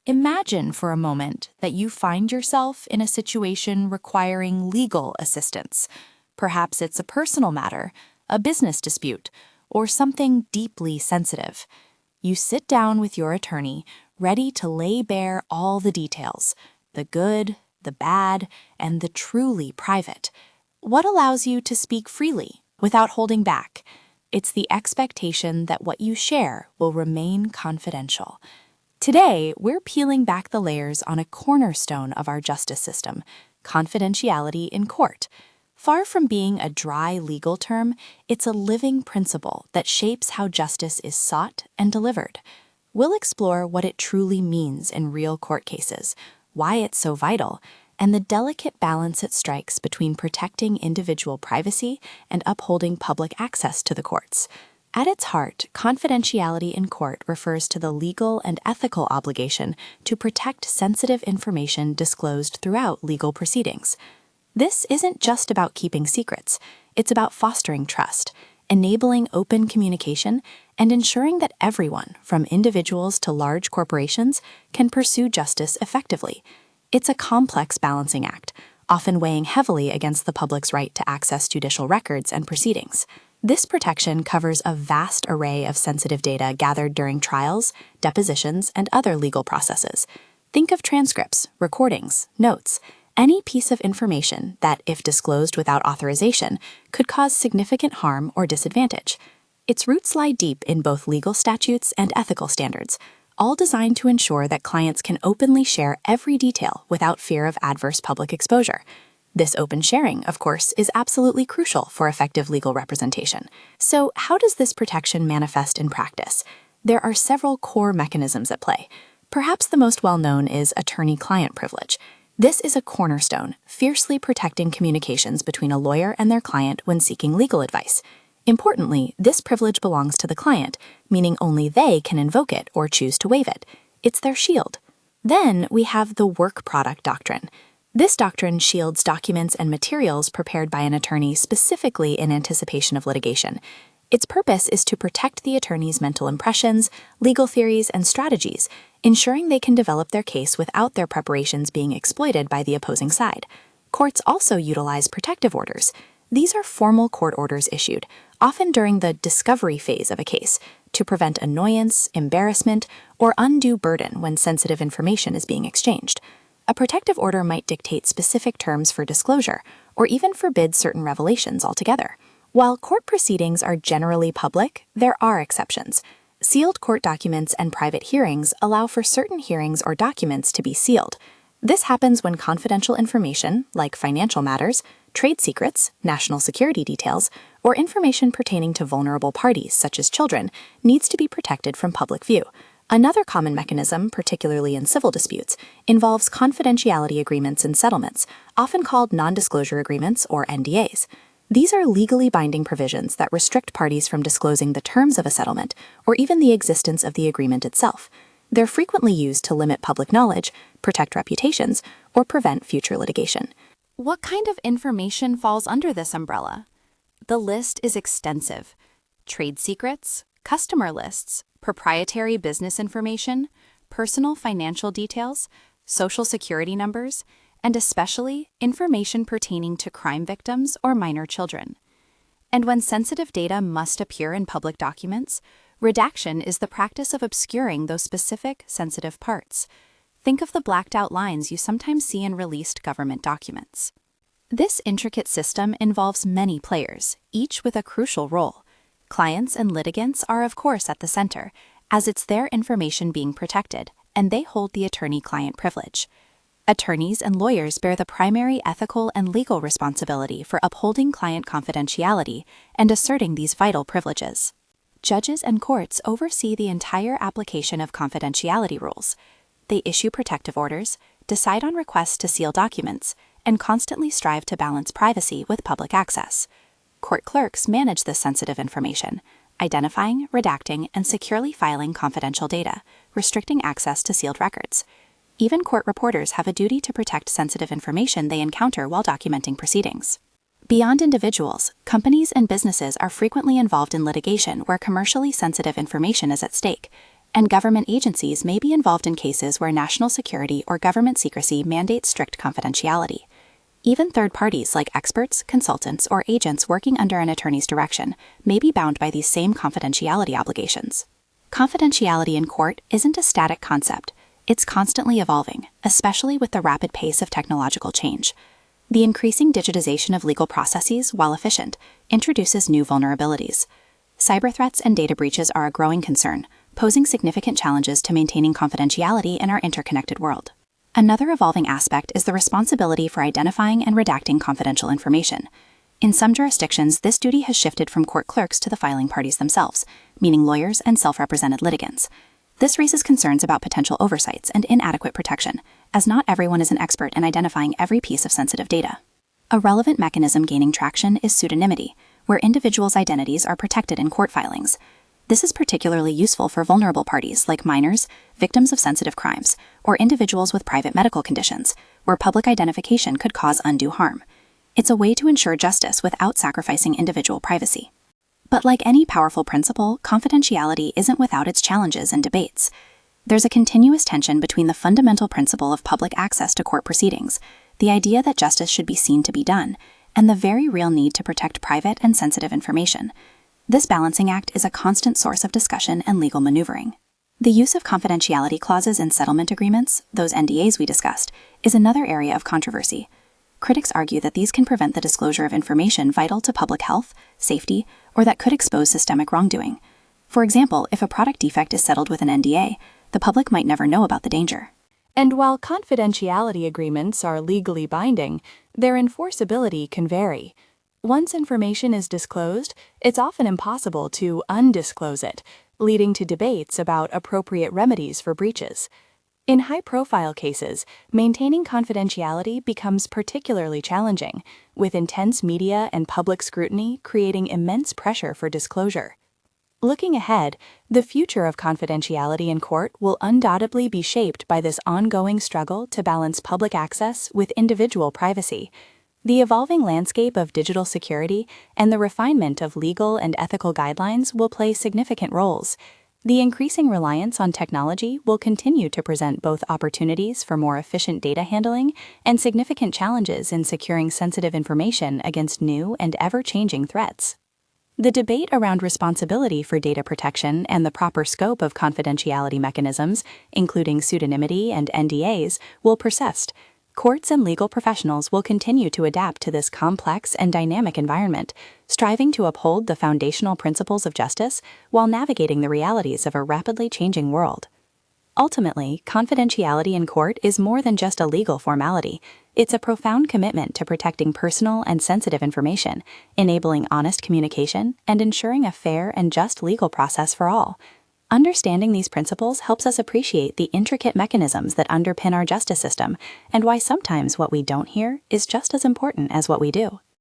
Imagine for a moment that you find yourself in a situation requiring legal assistance. Perhaps it's a personal matter, a business dispute, or something deeply sensitive. You sit down with your attorney, ready to lay bare all the details, the good, the bad, and the truly private. What allows you to speak freely, without holding back? It's the expectation that what you share will remain confidential. Today, we're peeling back the layers on a cornerstone of our justice system, confidentiality in court. Far from being a dry legal term, it's a living principle that shapes how justice is sought and delivered. We'll explore what it truly means in real court cases, why it's so vital, and the delicate balance it strikes between protecting individual privacy and upholding public access to the courts. At its heart, confidentiality in court refers to the legal and ethical obligation to protect sensitive information disclosed throughout legal proceedings. This isn't just about keeping secrets, it's about fostering trust, enabling open communication, and ensuring that everyone, from individuals to large corporations, can pursue justice effectively. It's a complex balancing act, often weighing heavily against the public's right to access judicial records and proceedings. This protection covers a vast array of sensitive data gathered during trials, depositions, and other legal processes. Think of transcripts, recordings, notes, any piece of information that, if disclosed without authorization, could cause significant harm or disadvantage. Its roots lie deep in both legal statutes and ethical standards, all designed to ensure that clients can openly share every detail without fear of adverse public exposure. This open sharing, of course, is absolutely crucial for effective legal representation. So, how does this protection manifest in practice? There are several core mechanisms at play. Perhaps the most well-known is attorney-client privilege. This is a cornerstone, fiercely protecting communications between a lawyer and their client when seeking legal advice. Importantly, this privilege belongs to the client, meaning only they can invoke it or choose to waive it. It's their shield. Then we have the Work Product Doctrine. This doctrine shields documents and materials prepared by an attorney specifically in anticipation of litigation. Its purpose is to protect the attorney's mental impressions, legal theories, and strategies, ensuring they can develop their case without their preparations being exploited by the opposing side. Courts also utilize protective orders. These are formal court orders issued, often during the discovery phase of a case, to prevent annoyance, embarrassment, or undue burden when sensitive information is being exchanged. A protective order might dictate specific terms for disclosure, or even forbid certain revelations altogether. While court proceedings are generally public, there are exceptions. Sealed court documents and private hearings allow for certain hearings or documents to be sealed. This happens when confidential information, like financial matters, trade secrets, national security details, or information pertaining to vulnerable parties, such as children, needs to be protected from public view. Another common mechanism, particularly in civil disputes, involves confidentiality agreements and settlements, often called non-disclosure agreements or NDAs. These are legally binding provisions that restrict parties from disclosing the terms of a settlement or even the existence of the agreement itself. They're frequently used to limit public knowledge, protect reputations, or prevent future litigation. What kind of information falls under this umbrella? The list is extensive. Trade secrets, customer lists, proprietary business information, personal financial details, social security numbers, and especially information pertaining to crime victims or minor children. And when sensitive data must appear in public documents, redaction is the practice of obscuring those specific sensitive parts. Think of the blacked-out lines you sometimes see in released government documents. This intricate system involves many players, each with a crucial role. Clients and litigants are, of course, at the center, as it's their information being protected, and they hold the attorney-client privilege. Attorneys and lawyers bear the primary ethical and legal responsibility for upholding client confidentiality and asserting these vital privileges. Judges and courts oversee the entire application of confidentiality rules. They issue protective orders, decide on requests to seal documents, and constantly strive to balance privacy with public access. Court clerks manage this sensitive information, identifying, redacting, and securely filing confidential data, restricting access to sealed records. Even court reporters have a duty to protect sensitive information they encounter while documenting proceedings. Beyond individuals, companies and businesses are frequently involved in litigation where commercially sensitive information is at stake. And government agencies may be involved in cases where national security or government secrecy mandates strict confidentiality. Even third parties like experts, consultants, or agents working under an attorney's direction may be bound by these same confidentiality obligations. Confidentiality in court isn't a static concept. It's constantly evolving, especially with the rapid pace of technological change. The increasing digitization of legal processes, while efficient, introduces new vulnerabilities. Cyber threats and data breaches are a growing concern, posing significant challenges to maintaining confidentiality in our interconnected world. Another evolving aspect is the responsibility for identifying and redacting confidential information. In some jurisdictions, this duty has shifted from court clerks to the filing parties themselves, meaning lawyers and self-represented litigants. This raises concerns about potential oversights and inadequate protection, as not everyone is an expert in identifying every piece of sensitive data. A relevant mechanism gaining traction is pseudonymity, where individuals' identities are protected in court filings. This is particularly useful for vulnerable parties like minors, victims of sensitive crimes, or individuals with private medical conditions, where public identification could cause undue harm. It's a way to ensure justice without sacrificing individual privacy. But like any powerful principle, confidentiality isn't without its challenges and debates. There's a continuous tension between the fundamental principle of public access to court proceedings, the idea that justice should be seen to be done, and the very real need to protect private and sensitive information. This balancing act is a constant source of discussion and legal maneuvering. The use of confidentiality clauses in settlement agreements, those NDAs we discussed, is another area of controversy. Critics argue that these can prevent the disclosure of information vital to public health, safety, or that could expose systemic wrongdoing. For example, if a product defect is settled with an NDA, the public might never know about the danger. And while confidentiality agreements are legally binding, their enforceability can vary. Once information is disclosed, it's often impossible to undisclose it, leading to debates about appropriate remedies for breaches. In high-profile cases, maintaining confidentiality becomes particularly challenging, with intense media and public scrutiny creating immense pressure for disclosure. Looking ahead, the future of confidentiality in court will undoubtedly be shaped by this ongoing struggle to balance public access with individual privacy. The evolving landscape of digital security and the refinement of legal and ethical guidelines will play significant roles. The increasing reliance on technology will continue to present both opportunities for more efficient data handling and significant challenges in securing sensitive information against new and ever-changing threats. The debate around responsibility for data protection and the proper scope of confidentiality mechanisms, including pseudonymity and NDAs, will persist. Courts and legal professionals will continue to adapt to this complex and dynamic environment, striving to uphold the foundational principles of justice while navigating the realities of a rapidly changing world. Ultimately, confidentiality in court is more than just a legal formality. It's a profound commitment to protecting personal and sensitive information, enabling honest communication, and ensuring a fair and just legal process for all. Understanding these principles helps us appreciate the intricate mechanisms that underpin our justice system and why sometimes what we don't hear is just as important as what we do.